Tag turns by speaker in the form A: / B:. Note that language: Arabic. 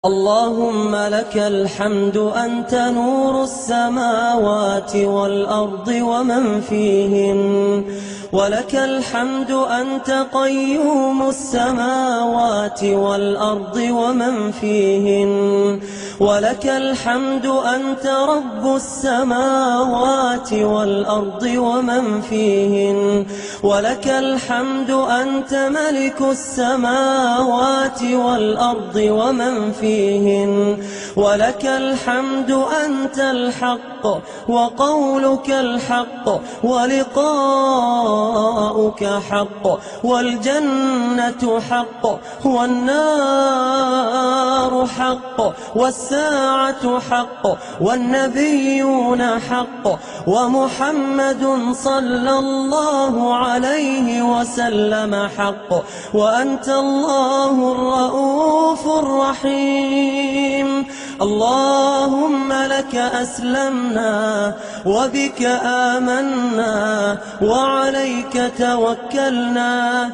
A: اللهم لك الحمد أنت نور السماوات والأرض ومن فيهن، ولك الحمد أنت قيوم السماوات والأرض ومن فيهن، ولك الحمد أنت رب السماوات والأرض ومن فيهن، ولك الحمد أنت ملك السماوات والأرض ومن فيهن، ولك الحمد أنت الحق وقولك الحق ولقاؤك حق، والجنة حق والنار حق والساعة حق والنبيون حق ومحمد صلى الله عليه وسلم حق، وأنت الله الرؤوف الرحيم. اللهم لك أسلمنا وبك آمنا وعليك توكلنا